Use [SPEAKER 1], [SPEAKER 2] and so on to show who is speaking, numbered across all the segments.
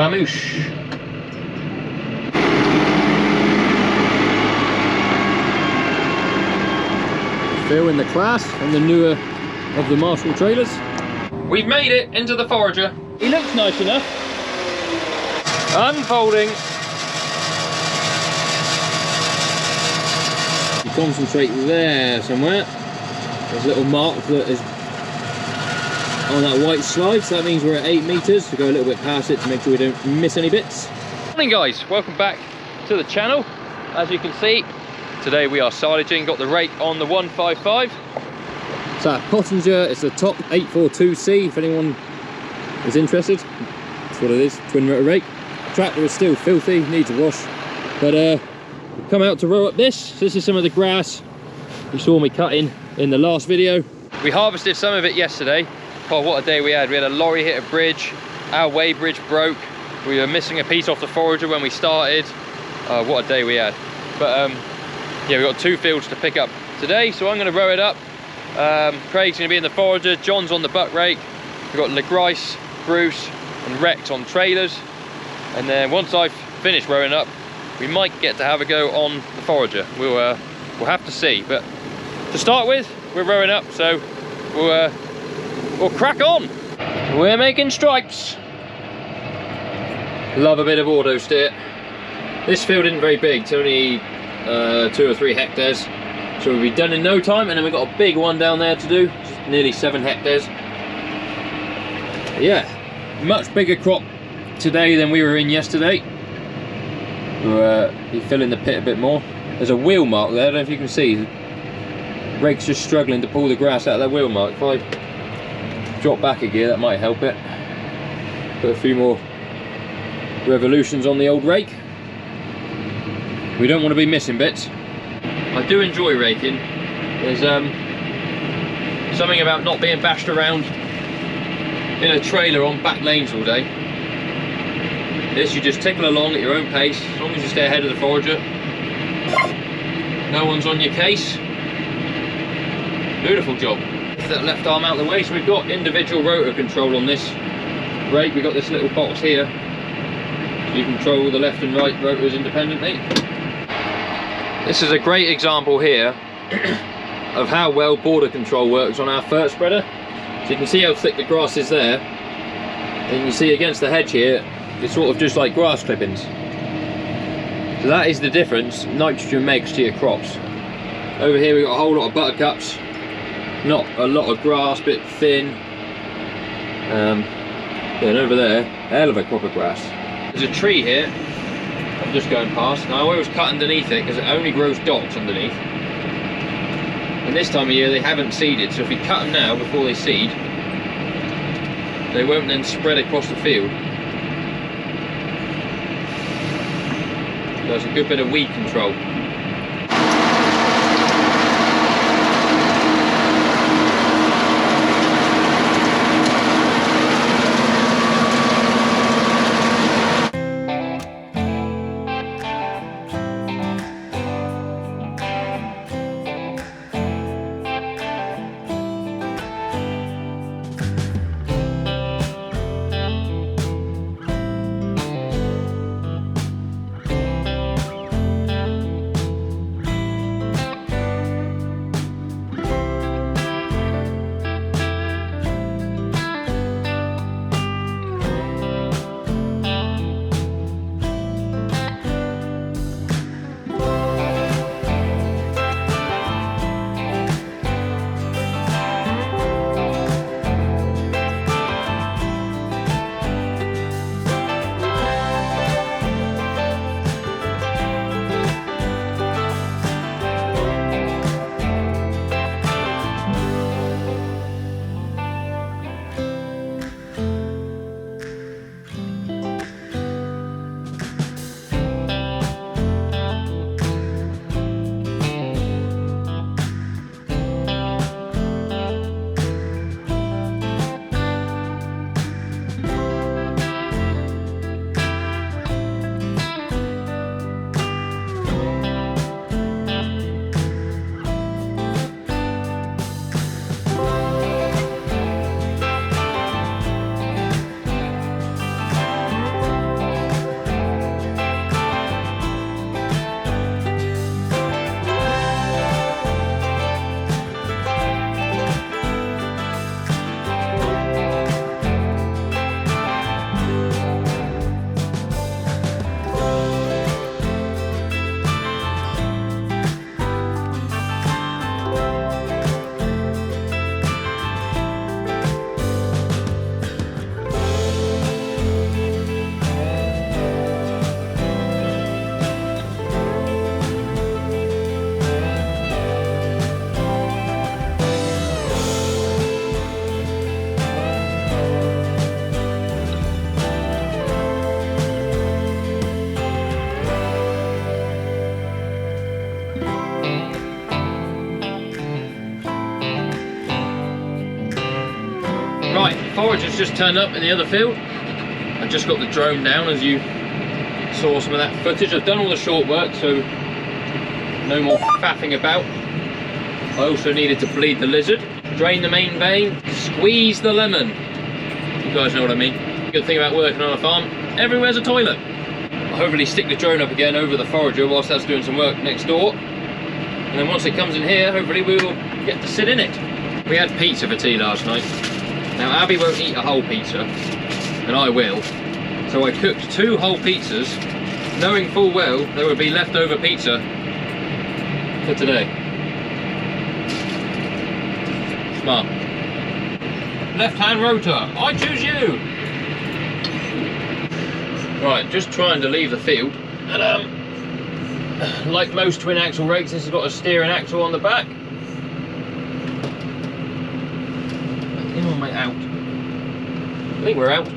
[SPEAKER 1] Vamoosh. Phil in the class and the newer of the Marshall trailers. We've made it into the Forager. He looks nice enough. Unfolding. You concentrate there somewhere. There's a little mark that is on that white slide, so that means we're at 8 meters. So go a little bit past it to make sure we don't miss any bits. Morning guys, welcome back to the channel. As you can see, today we are silaging, got the rake on the 155. It's a Pottinger, it's the top 842C if anyone is interested. That's what it is, twin rotor rake. The tractor is still filthy, needs a wash. But we've come out to row up this. This is some of the grass you saw me cutting in the last video. We harvested some of it yesterday. Oh, what a day we had. We had a lorry hit a bridge, our way bridge broke. We were missing a piece off the Forager when we started. What a day we had. But yeah, we've got 2 fields to pick up today, so I'm going to row it up. Craig's going to be in the Forager, John's on the butt rake. We've got LeGrice, Bruce and Rex on trailers. And then once I've finished rowing up, we might get to have a go on the Forager. We'll have to see. But to start with, we're rowing up, so we'll crack on. We're making stripes. Love a bit of auto steer. This field isn't very big, it's only 2 or 3 hectares. So we'll be done in no time, and then we've got a big one down there to do, nearly 7 hectares. Yeah, much bigger crop today than we were in yesterday. We'll be filling the pit a bit more. There's a wheel mark there, I don't know if you can see. The rake's just struggling to pull the grass out of that wheel mark. If I drop back a gear, that might help it. Put a few more revolutions on the old rake. We don't want to be missing bits. I do enjoy raking. There's something about not being bashed around in a trailer on back lanes all day. This, you just tickle along at your own pace, as long as you stay ahead of the Forager. No one's on your case. Beautiful job. That left arm out of the way, so we've got individual rotor control on this rake. We've got this little box here, so you control the left and right rotors independently. This is a great example here of how well border control works on our fert spreader. So you can see how thick the grass is there, and you can see against the hedge here, it's sort of just like grass clippings. So that is the difference nitrogen makes to your crops. Over here we've got a whole lot of buttercups, not a lot of grass, a bit thin. Then over there, hell of a crop of grass. There's a tree here I'm just going past. Now I always cut underneath it because it only grows dots underneath. And this time of year they haven't seeded, so if we cut them now before they seed, they won't then spread across the field. So there's a good bit of weed control. Silage has just turned up in the other field. I just got the drone down, as you saw some of that footage. I've done all the short work, so no more faffing about. I also needed to bleed the lizard, drain the main vein, squeeze the lemon. You guys know what I mean. Good thing about working on a farm, everywhere's a toilet. I'll hopefully stick the drone up again over the forager whilst that's doing some work next door. And then once it comes in here, hopefully we will get to sit in it. We had pizza for tea last night. Now Abby won't eat a whole pizza, and I will. So I cooked 2 whole pizzas, knowing full well there would be leftover pizza for today. Smart. Left-hand rotor, I choose you! Right, just trying to leave the field, and like most twin axle rakes, this has got a steering axle on the back. In or am I out? I think we're out.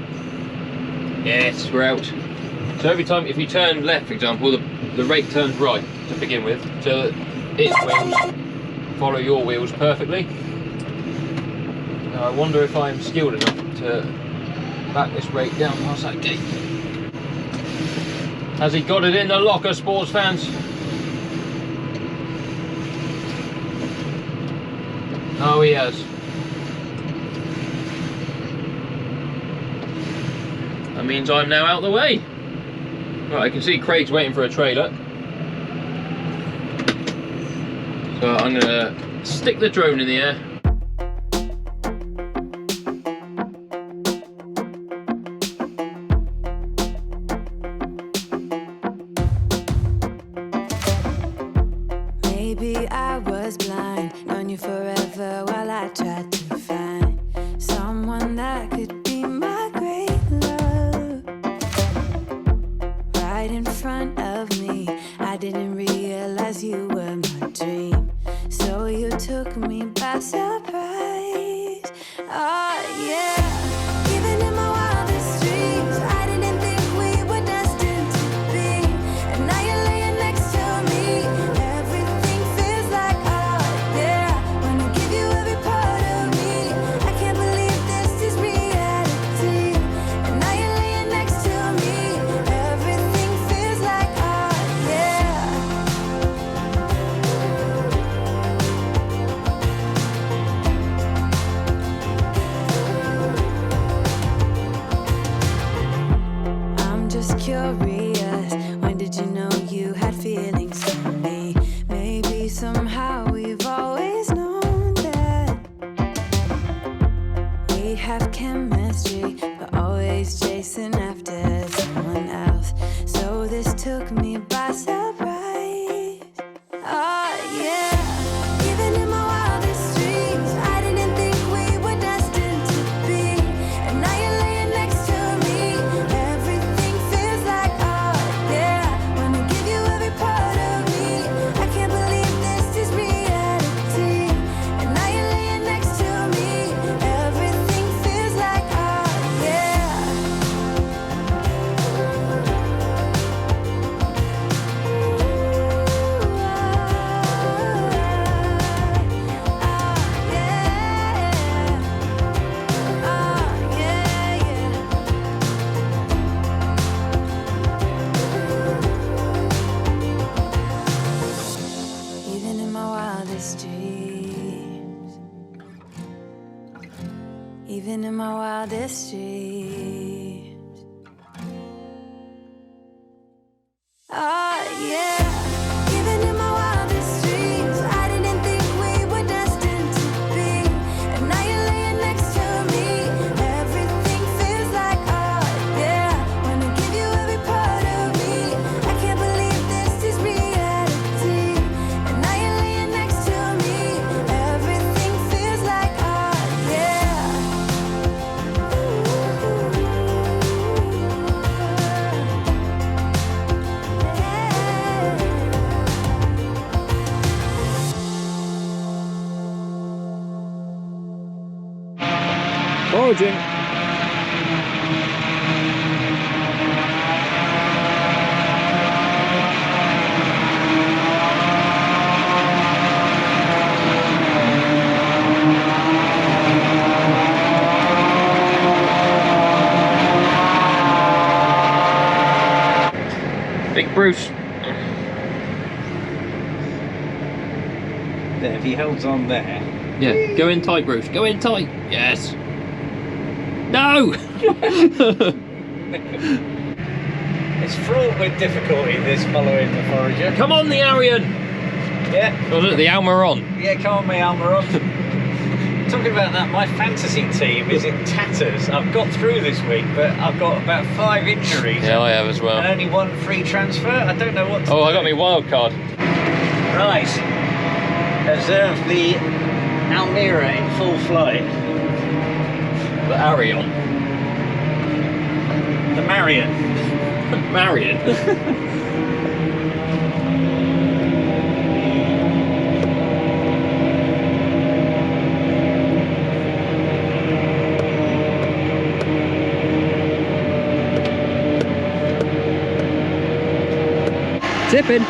[SPEAKER 1] Yes, we're out. So every time, if you turn left, for example, the rake turns right to begin with, so that its wheels follow your wheels perfectly. Now I wonder if I'm skilled enough to back this rake down past that gate. Has he got it in the locker, sports fans? Oh, he has. That means I'm now out the way. Right, I can see Craig's waiting for a trailer. So I'm gonna stick the drone in the air.
[SPEAKER 2] Maybe I was blind, known you forever while I tried to find someone that could be my great love. Right in front of me, I didn't realize you were my dream, so you took me by surprise. Oh yeah. Even in my wildest dreams, I didn't think we were destined to be, and now you're laying next to me. Everything feels like oh yeah. Wanna give you every part of me. I can't believe this is reality, and now you're laying next to me. Everything feels like oh yeah. I'm just curious, when did you know you had feelings for me? Maybe somehow we've always known that we have chemistry, but always chasing after someone else. So this took me by surprise. Oh yeah. Even in my wildest dreams, I didn't think we were destined to be, and now you're laying next to me. Everything feels like oh yeah. Wanna give you every part of me. I can't believe this is reality, and now you're laying next to me. Everything feels like oh yeah. Even in my wildest dreams, even in my wildest dreams. Oh yeah. Even in my wildest dreams, I didn't think we were destined to be, and now you're laying next to me. Everything feels like oh yeah. Wanna give you every part of me. I can't believe this is reality, and now you're laying next to me. Everything feels like oh yeah.
[SPEAKER 1] Foraging. Big Bruce.
[SPEAKER 3] There, if he holds on there.
[SPEAKER 1] Yeah, go in tight, Bruce. Go in tight. Yes. No!
[SPEAKER 3] It's fraught with difficulty, this following the Forager.
[SPEAKER 1] Come on, the Arian!
[SPEAKER 3] Yeah.
[SPEAKER 1] Oh, look, the Almiron.
[SPEAKER 3] Yeah, come on, me Almiron. Talking about that, my fantasy team is in tatters. I've got through this week, but I've got about 5 injuries.
[SPEAKER 1] Yeah, I have as well.
[SPEAKER 3] And only 1 free transfer. I don't know what to do.
[SPEAKER 1] I got me wild card.
[SPEAKER 3] Right. Observe the Almira in full flight.
[SPEAKER 1] The Arion.
[SPEAKER 3] The Marion.
[SPEAKER 1] Marion. Tipping.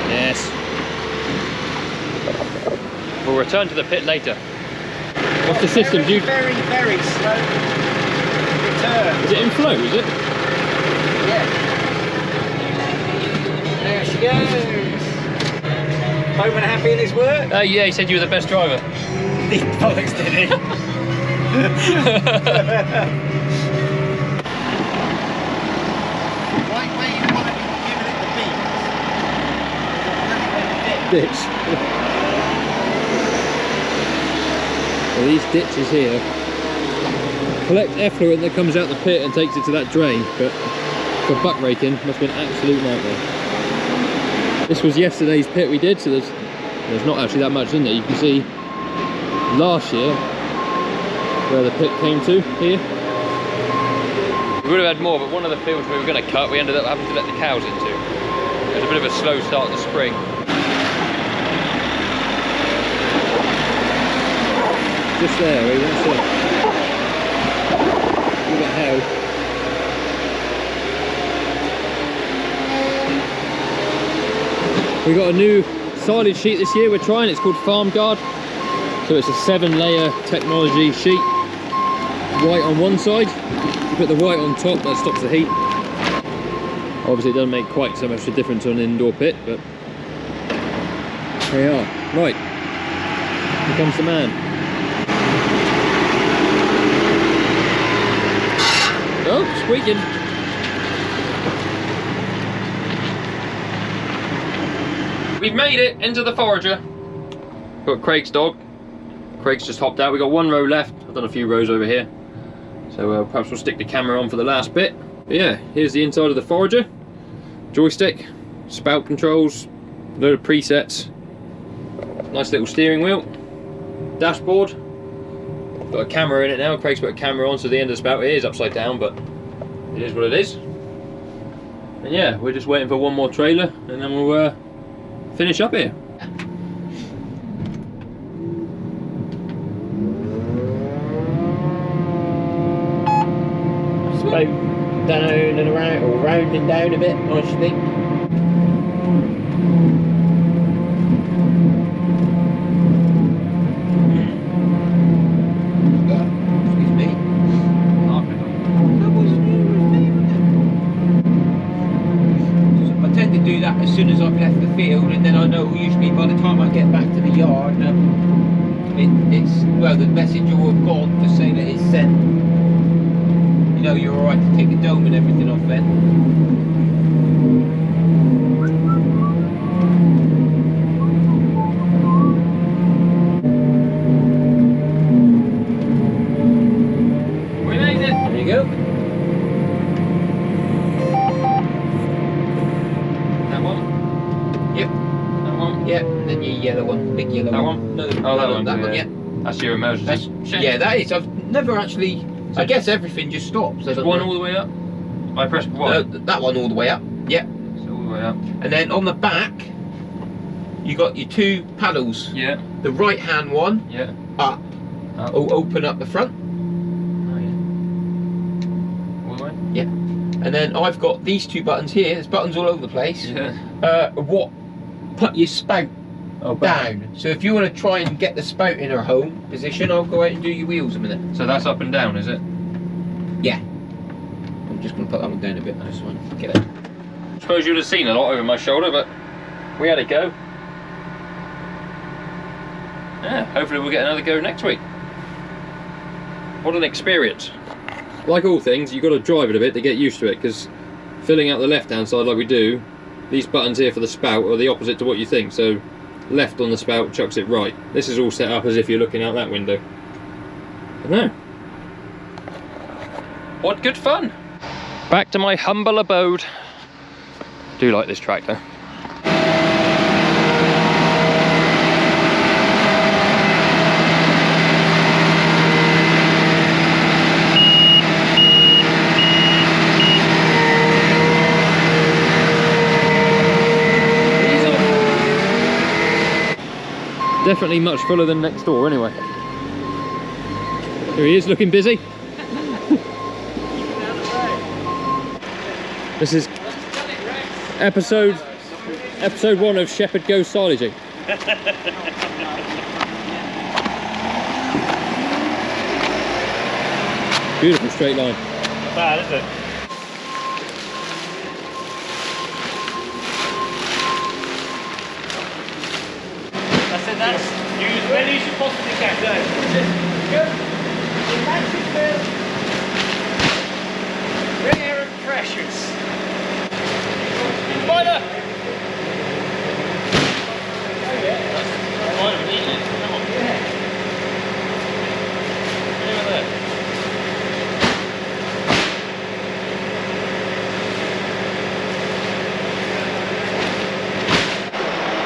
[SPEAKER 1] Yes. We'll return to the pit later. What's the system?
[SPEAKER 3] Very, very, very slow return.
[SPEAKER 1] Is it in flow, is it?
[SPEAKER 3] Yeah. There she goes. Bowman happy in his work?
[SPEAKER 1] Yeah, he said you were the best driver.
[SPEAKER 3] He bollocks, did he? Right where you want to be giving it the beat.
[SPEAKER 1] Ditch. Well, these ditches here collect effluent that comes out the pit and takes it to that drain, but for buck raking must have been an absolute nightmare. This was yesterday's pit we did, so there's not actually that much in there. You can see last year where the pit came to here. We would have had more, but one of the fields we were going to cut we ended up having to let the cows into. It was a bit of a slow start in the spring. Just there, where you want to see. Look at how. We got a new silage sheet this year we're trying. It's called Farm Guard. So it's a 7-layer technology sheet. White on one side. You put the white on top, that stops the heat. Obviously it doesn't make quite so much a difference on an indoor pit, but here we are. Right, here comes the man. Oh, squeaking. We've made it into the Forager. Got Craig's dog. Craig's just hopped out. We've got 1 row left. I've done a few rows over here. So perhaps we'll stick the camera on for the last bit. But yeah, here's the inside of the Forager. Joystick, spout controls, a load of presets. Nice little steering wheel. Dashboard. Got a camera in it now. Craig's put a camera on, so the end of the spout is upside down, but it is what it is. And yeah, we're just waiting for one more trailer, and then we'll finish up here. Spout down and around, or round and down a bit, I should think.
[SPEAKER 4] As soon as I've left the field, and then I know usually by the time I get back to the yard, it's well, the message will have gone to say that it's sent. You know, you're alright to take the dome and everything off then. We made it. There you go. yellow one, big yellow
[SPEAKER 1] That
[SPEAKER 4] one.
[SPEAKER 1] one?
[SPEAKER 4] No,
[SPEAKER 1] Oh, that one.
[SPEAKER 4] That one, yeah.
[SPEAKER 1] That's your emergency.
[SPEAKER 4] Yeah, that is. I've never actually. I guess everything just stops.
[SPEAKER 1] There's one all the way up. I pressed one.
[SPEAKER 4] That one all the way up. Yeah.
[SPEAKER 1] It's all the way up.
[SPEAKER 4] And then on the back, you got your 2 paddles.
[SPEAKER 1] Yeah.
[SPEAKER 4] The right hand one.
[SPEAKER 1] Yeah.
[SPEAKER 4] Up. Will open up the front.
[SPEAKER 1] Oh yeah. All the way.
[SPEAKER 4] Yeah. And then I've got these 2 buttons here. There's buttons all over the place.
[SPEAKER 1] Yeah.
[SPEAKER 4] What? Put your spout down. So if you want to try and get the spout in her home position, I'll go out and do your wheels a minute.
[SPEAKER 1] So that's up and down, is it?
[SPEAKER 4] Yeah. I'm just going to put that one down a bit. I just want to get it.
[SPEAKER 1] I suppose you'd have seen a lot over my shoulder, but we had a go. Yeah, hopefully we'll get another go next week. What an experience. Like all things, you've got to drive it a bit to get used to it, because filling out the left-hand side like we do, these buttons here for the spout are the opposite to what you think. So left on the spout chucks it right. This is all set up as if you're looking out that window. But no. What good fun! Back to my humble abode. Do like this track though. Definitely much fuller than next door anyway. Here he is, looking busy. This is episode 1 of Shepherd Goes Silaging. Beautiful straight line.
[SPEAKER 3] Not bad, is it? That's use as many as you possibly can. Good. Relax it, Phil. Rare and precious. Spider! Oh yeah. Might have eaten it. Come on. Yeah. Over there.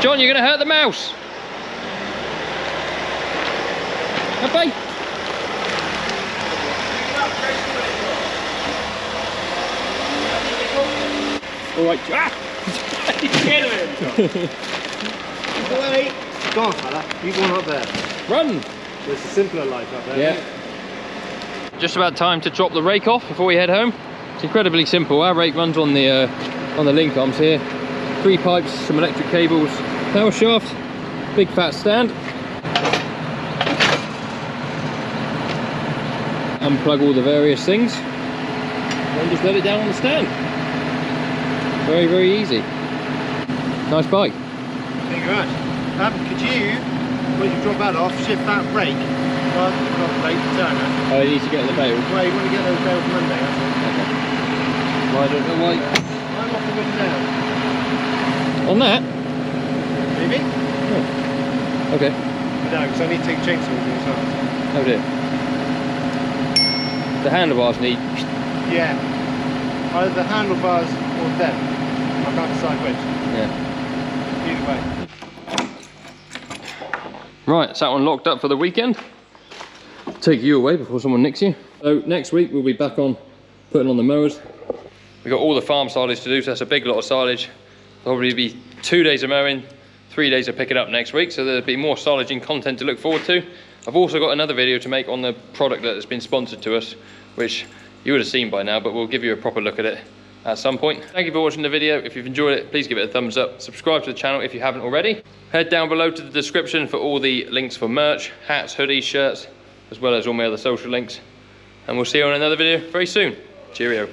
[SPEAKER 3] John, you're going to hurt the mouse. Okay. All right. Ah! Get him!
[SPEAKER 5] Away! Go on, fella. You go on up there.
[SPEAKER 1] Run!
[SPEAKER 5] There's a simpler life up there.
[SPEAKER 1] Yeah. Just about time to drop the rake off before we head home. It's incredibly simple. Our rake runs on the link arms here. 3 pipes, some electric cables, power shaft, big fat stand. Unplug all the various things and then just let it down on the stand. Very, very easy. Nice bike.
[SPEAKER 5] Thank you very much. Could you, when you drop that off, shift that brake rather than the brake turner?
[SPEAKER 1] Oh, you need to get the bales.
[SPEAKER 5] Well, you want to get those bales Monday, that's all.
[SPEAKER 1] Okay. Well, I don't know why.
[SPEAKER 5] I'm off the wooden down.
[SPEAKER 1] On that?
[SPEAKER 5] Maybe?
[SPEAKER 1] Oh. Okay.
[SPEAKER 5] No, because I need to take a chainsaw with me as well.
[SPEAKER 1] Oh dear. The handlebars need.
[SPEAKER 5] Yeah. Either the handlebars or them. I can't decide which.
[SPEAKER 1] Yeah.
[SPEAKER 5] Either way.
[SPEAKER 1] Right, that's that one locked up for the weekend. Take you away before someone nicks you. So next week we'll be back on putting on the mowers. We've got all the farm silage to do, so that's a big lot of silage. There'll probably be 2 days of mowing, 3 days of picking up next week, so there'll be more silaging content to look forward to. I've also got another video to make on the product that has been sponsored to us, which you would have seen by now, but we'll give you a proper look at it at some point. Thank you for watching the video. If you've enjoyed it, please give it a thumbs up. Subscribe to the channel if you haven't already. Head down below to the description for all the links for merch, hats, hoodies, shirts, as well as all my other social links. And we'll see you on another video very soon. Cheerio.